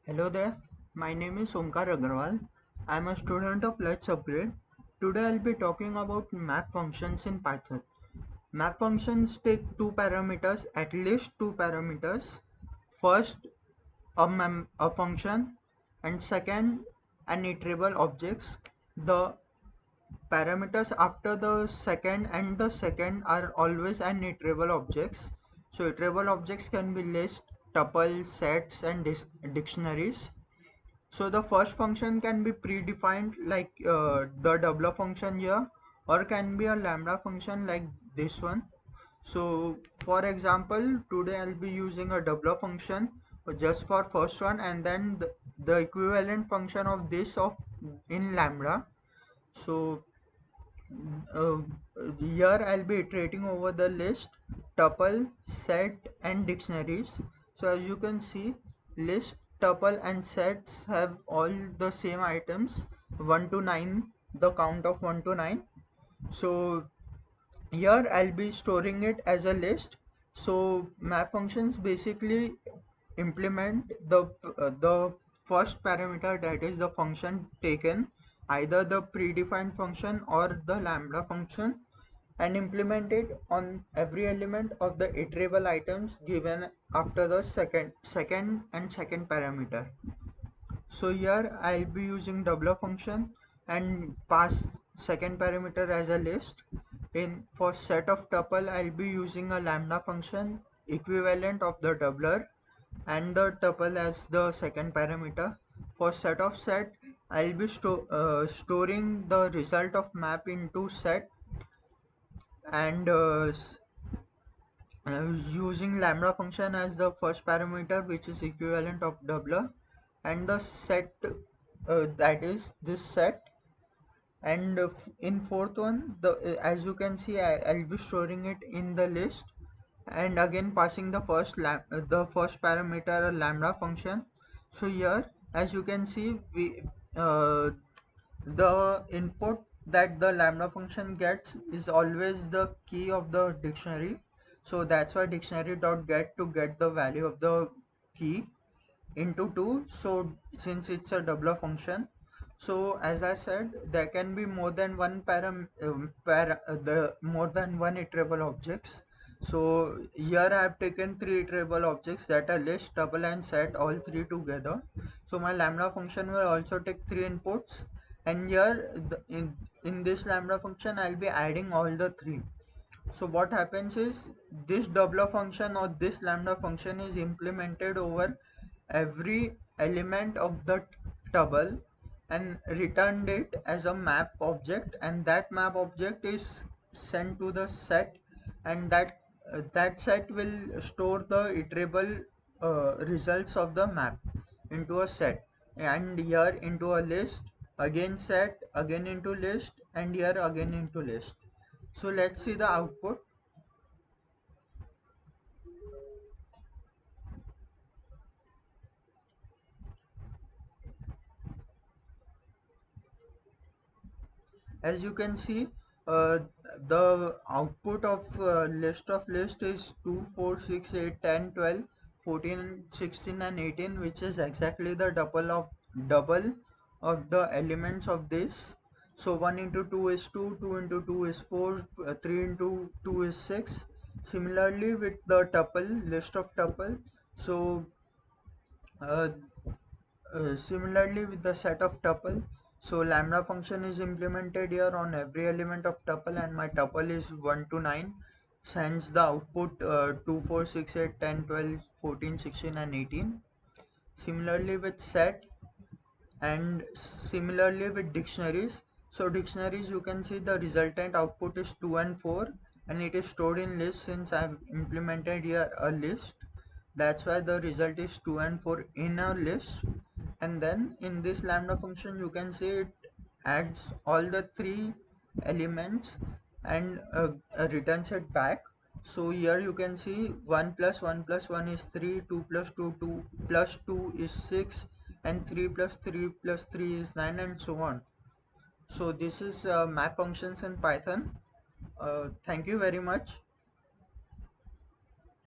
Hello there, my name is Omkar Agarwal. I am a student of Let's Upgrade. Today I'll be talking about map functions in Python. Map functions take two parameters, at least two parameters. First, a function, and second, an iterable objects. The parameters after the second are always an iterable objects. So iterable objects can be list, tuples, sets, and dictionaries. So the first function can be predefined like the doubler function here, or can be a lambda function like this one. So for example, today I'll be using a doubler function just for first one, and then the equivalent function of this of in lambda. So uh, here I'll be iterating over the list, tuple, set, and dictionaries. So as you can see, list, tuple, and sets have all the same items, 1 to 9, the count of 1 to 9. So here I'll be storing it as a list. So map functions basically implement the first parameter, that is the function taken, either the predefined function or the lambda function, and implement it on every element of the iterable items given after the second parameter. So here I'll be using doubler function and pass second parameter as a list. In for set of tuple, I'll be using a lambda function equivalent of the doubler and the tuple as the second parameter. For set of set, I'll be storing the result of map into set, and using lambda function as the first parameter, which is equivalent of doubler, and the set, that is this set. And in fourth one, the as you can see, I'll be storing it in the list, and again passing the first parameter, a lambda function. So here as you can see, we the input that the lambda function gets is always the key of the dictionary. So that's why dictionary dot get to get the value of the key into 2. So since it's a doubler function, so as I said, there can be more than one the more than one iterable objects. So here I have taken three iterable objects, that are list, tuple, and set, all three together. So my lambda function will also take three inputs, and here in this lambda function I'll be adding all the three. So what happens is, this doubler function or this lambda function is implemented over every element of the tuple and returned it as a map object, and that map object is sent to the set, and that set will store the iterable results of the map into a set, and here into a list, again set, again into list, and here again into list. So let's see the output. As you can see, uh, the output of list is 2, 4, 6, 8, 10, 12, 14, 16, and 18, which is exactly the double of the elements of this. So 1 into 2 is 2, 2 into 2 is 4, 3 into 2 is 6. Similarly with the tuple, list of tuple, so uh, similarly with the set of tuple, so lambda function is implemented here on every element of tuple, and my tuple is 1 to 9. Hence the output 2, 4, 6, 8, 10, 12, 14, 16, and 18. Similarly with set, and similarly with dictionaries. So dictionaries, you can see the resultant output is 2 and 4, and it is stored in list. Since I have implemented here a list, that's why the result is 2 and 4 in a list. And then in this lambda function, you can see it adds all the three elements and returns it back. So here you can see 1 plus 1 plus 1 is 3, 2 plus 2, 2 plus 2 is 6, and 3 plus 3 plus 3 is 9, and so on. So this is map functions in Python. Thank you very much.